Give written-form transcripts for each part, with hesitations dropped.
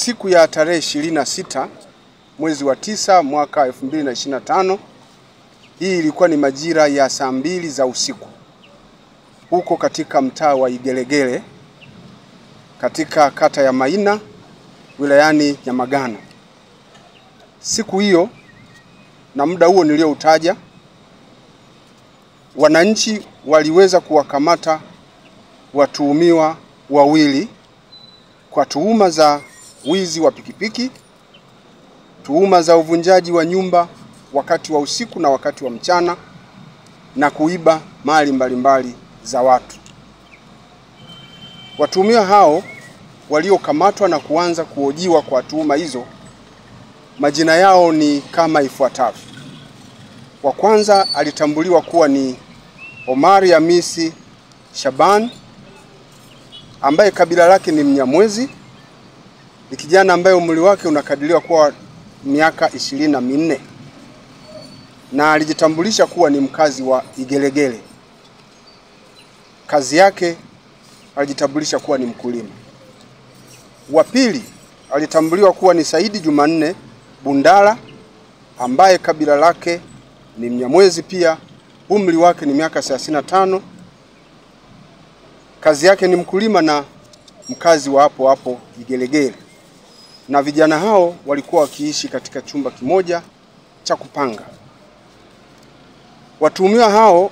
siku ya tarehe 26 mwezi wa 9 mwaka 2025. Hii ilikuwa ni majira ya saa 2 za usiku huko katika mtaa wa Igelegele katika kata ya Maina wilayani Nyamagana. Siku hiyo na muda huo nilioutaja, wananchi waliweza kuwakamata watuhumiwa wawili kwa tuhuma za wizi wa pikipiki, tuhuma za uvunjaji wa nyumba wakati wa usiku na wakati wa mchana, na kuiba mali mbalimbali za watu. Watuhumiwa hao waliokamatwa na kuanza kuhojiwa kwa tuhuma hizo, majina yao ni kama ifuatavyo. Wa kwanza alitambuliwa kuwa ni Omari Hamisi Shaban, ambaye kabila lake ni Mnyamwezi. Ni kijana ambaye umri wake unakadiriwa kuwa miaka 24 na alijitambulisha kuwa ni mkazi wa Igelegele. Kazi yake alijitambulisha kuwa ni mkulima. Wa pili alitambuliwa kuwa ni Saidi Jumanne Bundala, ambaye kabila lake ni Mnyamwezi pia, umri wake ni miaka 35. Kazi yake ni mkulima na mkazi wa hapo hapo Igelegele. Na vijana hao walikuwa wakiishi katika chumba kimoja cha kupanga. Watuhumiwa hao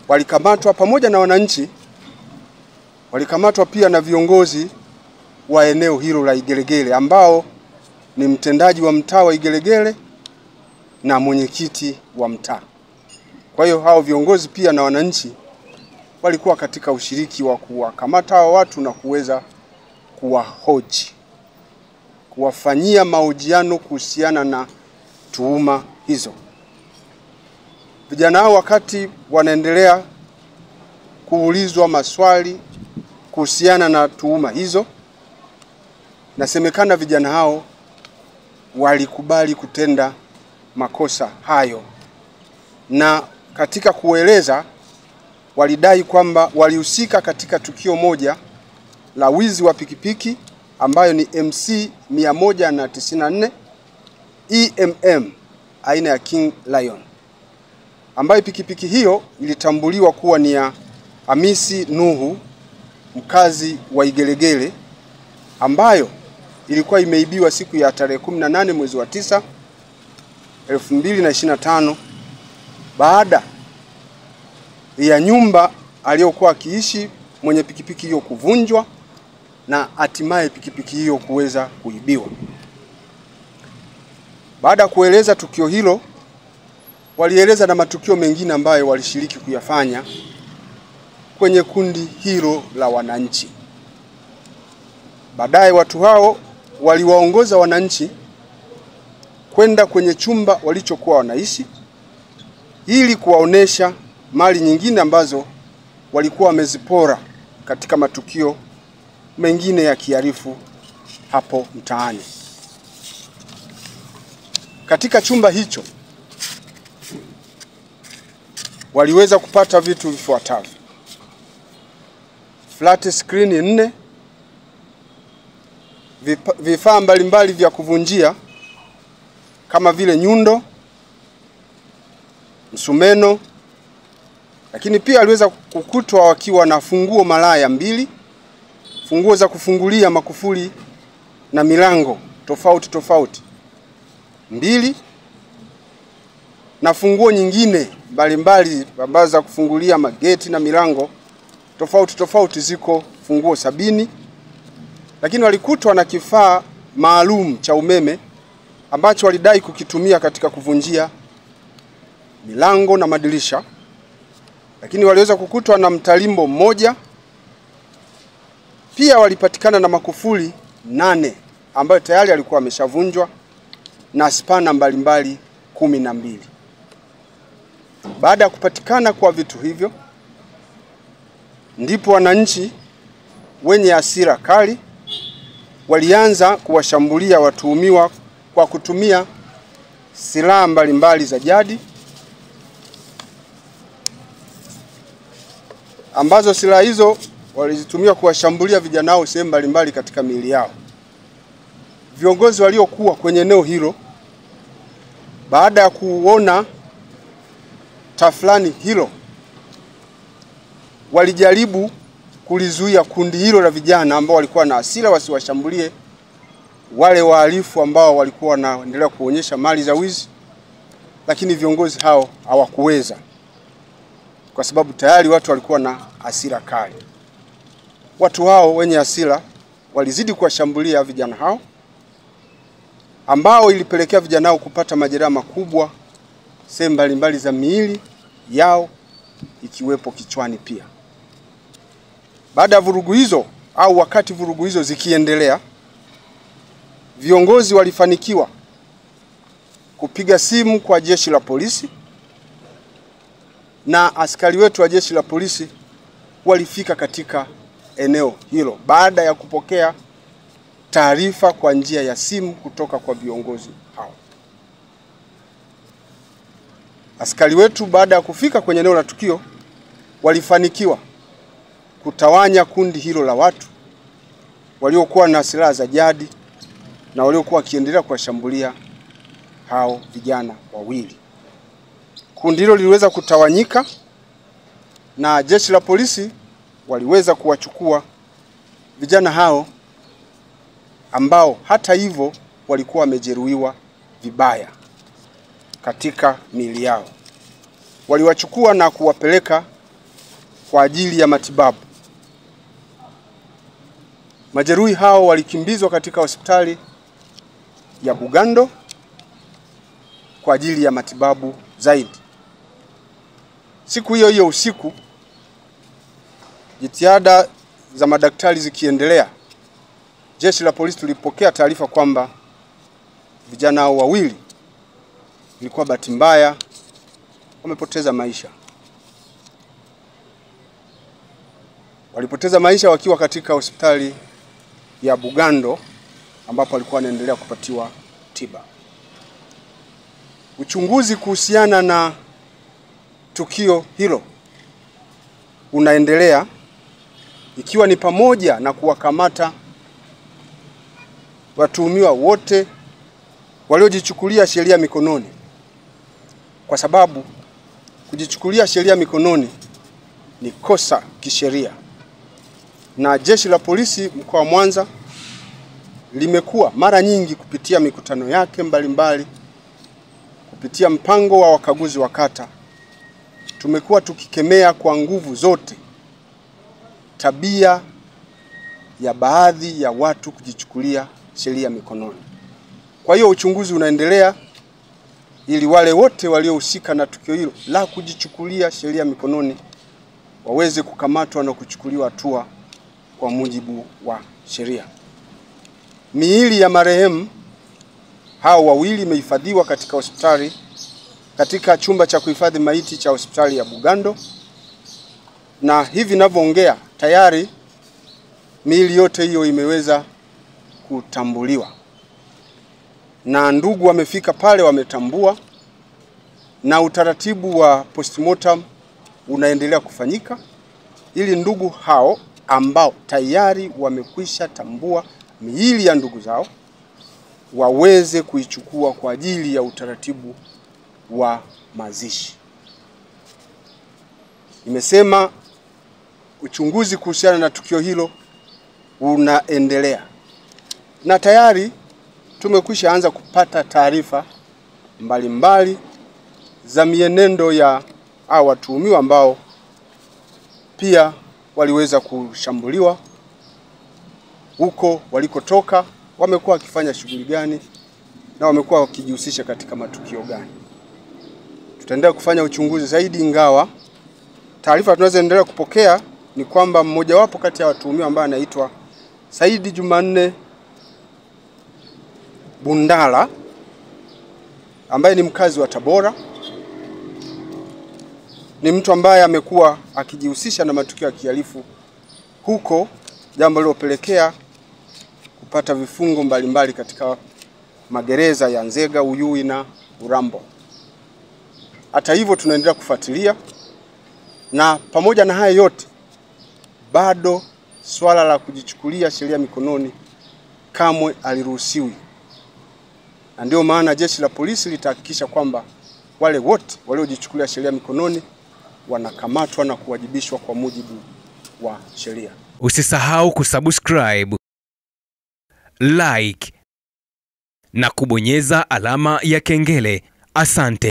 walikamatwa pamoja na wananchi, walikamatwa pia na viongozi wa eneo hilo la Igelegele ambao ni mtendaji wa mtaa wa Igelegele na mwenyekiti wa mtaa. Kwa hiyo hao viongozi pia na wananchi walikuwa katika ushiriki wa kuwakamata hao watu na kuweza kuwahoji, kuwafanyia mahojiano kuhusiana na tuhuma hizo. Vijana hao wakati wanaendelea kuulizwa maswali kuhusiana na tuhuma hizo, nasemekana vijana hao walikubali kutenda makosa hayo, na katika kueleza walidai kwamba walihusika katika tukio moja la wizi wa pikipiki ambayo ni MC 194 EMM aina ya King Lion, ambayo pikipiki hiyo ilitambuliwa kuwa ni ya Hamisi Nuhu, mkazi wa Igelegele, ambayo ilikuwa imeibiwa siku ya tarehe 18 mwezi wa 9 2025 baada ya nyumba aliyokuwa akiishi mwenye pikipiki hiyo kuvunjwa na hatimaye pikipiki hiyo kuweza kuibiwa. Baada ya kueleza tukio hilo, walieleza na matukio mengine ambayo walishiriki kuyafanya kwenye kundi hilo la wananchi. Baadaye watu hao waliwaongoza wananchi kwenda kwenye chumba walichokuwa wanaishi ili kuwaonesha mali nyingine ambazo walikuwa wamezipora katika matukio mengine ya kihalifu hapo mtaani. Katika chumba hicho waliweza kupata vitu vifuatavyo: flat screen 4, vifaa mbalimbali vya kuvunjia kama vile nyundo, msumeno, lakini pia aliweza kukutwa wakiwa na funguo malaya 2, funguo za kufungulia makufuli na milango tofauti tofauti 2, na funguo nyingine mbalimbali ambazo za kufungulia mageti na milango tofauti tofauti ziko funguo 70. Lakini walikutwa na kifaa maalum cha umeme ambacho walidai kukitumia katika kuvunjia milango na madirisha. Lakini waliweza kukutwa na mtalimbo mmoja. Pia walipatikana na makufuli 8 ambayo tayari alikuwa ameshavunjwa na spana mbalimbali 12. Baada ya kupatikana kwa vitu hivyo, ndipo wananchi wenye hasira kali walianza kuwashambulia watuhumiwa kwa kutumia silaha mbalimbali za jadi, ambazo silaha hizo walizitumia kuwashambulia vijana hao sehemu mbalimbali katika miili yao. viongozi waliokuwa kwenye eneo hilo baada ya kuona tafulani hilo walijaribu kulizuia kundi hilo la vijana ambao walikuwa na hasira wasiwashambulie wale wahalifu ambao walikuwa wanaendelea kuonyesha mali za wizi, lakini viongozi hao hawakuweza kwa sababu tayari watu walikuwa na hasira kali. Watu hao wenye hasira walizidi kuwashambulia vijana hao ambao ilipelekea vijana hao kupata majeraha makubwa sehemu mbalimbali za miili yao ikiwepo kichwani pia. Baada ya vurugu hizo au wakati vurugu hizo zikiendelea, viongozi walifanikiwa kupiga simu kwa jeshi la polisi na askari wetu wa jeshi la polisi walifika katika eneo hilo baada ya kupokea taarifa kwa njia ya simu kutoka kwa viongozi hao. Askari wetu baada ya kufika kwenye eneo la tukio walifanikiwa kutawanya kundi hilo la watu waliokuwa na silaha za jadi na waliokuwa wakiendelea kuwashambulia hao vijana wawili. Kundi hilo liliweza kutawanyika na jeshi la polisi waliweza kuwachukua vijana hao ambao hata hivyo walikuwa wamejeruhiwa vibaya katika miili yao. Waliwachukua na kuwapeleka kwa ajili ya matibabu. Majeruhi hao walikimbizwa katika hospitali ya Bugando kwa ajili ya matibabu zaidi. Siku hiyo hiyo usiku, jitihada za madaktari zikiendelea, jeshi la polisi tulipokea taarifa kwamba vijana hao wawili ilikuwa bahati mbaya wamepoteza maisha. Walipoteza maisha wakiwa katika hospitali ya Bugando ambapo walikuwa wanaendelea kupatiwa tiba. Uchunguzi kuhusiana na tukio hilo unaendelea, ikiwa ni pamoja na kuwakamata watuhumiwa wote waliojichukulia sheria mikononi, kwa sababu kujichukulia sheria mikononi ni kosa kisheria. Na jeshi la polisi mkoa wa Mwanza limekuwa mara nyingi kupitia mikutano yake mbalimbali, kupitia mpango wa wakaguzi wa kata, tumekuwa tukikemea kwa nguvu zote tabia ya baadhi ya watu kujichukulia sheria mikononi. Kwa hiyo uchunguzi unaendelea ili wale wote waliohusika na tukio hilo la kujichukulia sheria mikononi waweze kukamatwa na kuchukuliwa hatua kwa mujibu wa sheria. Miili ya marehemu hao wawili imehifadhiwa katika hospitali, katika chumba cha kuhifadhi maiti cha hospitali ya Bugando, na hivi ninavyoongea tayari miili yote hiyo imeweza kutambuliwa na ndugu wamefika pale, wametambua, na utaratibu wa postmortem unaendelea kufanyika ili ndugu hao ambao tayari wamekwisha tambua miili ya ndugu zao waweze kuichukua kwa ajili ya utaratibu wa mazishi. Nimesema uchunguzi kuhusiana na tukio hilo unaendelea na tayari tumekwisha anza kupata taarifa mbalimbali za mienendo ya hao watuhumiwa ambao pia waliweza kushambuliwa huko walikotoka, wamekuwa wakifanya shughuli gani na wamekuwa wakijihusisha katika matukio gani. Tutaendelea kufanya uchunguzi zaidi, ingawa taarifa tunazoendelea kupokea ni kwamba mmoja wapo kati ya watuhumiwa ambaye anaitwa Saidi Jumanne Bundala ambaye ni mkazi wa Tabora, ni mtu ambaye amekuwa akijihusisha na matukio ya kihalifu huko, jambo lilopelekea kupata vifungo mbalimbali katika magereza ya Nzega, Uyui na Urambo. Hata hivyo tunaendelea kufuatilia, na pamoja na haya yote bado swala la kujichukulia sheria mikononi kamwe aliruhusiwi na ndio maana jeshi la polisi litahakikisha kwamba wale wote waliojichukulia sheria mikononi wanakamatwa na kuwajibishwa kwa mujibu wa sheria. Usisahau kusubscribe, like na kubonyeza alama ya kengele. Asante.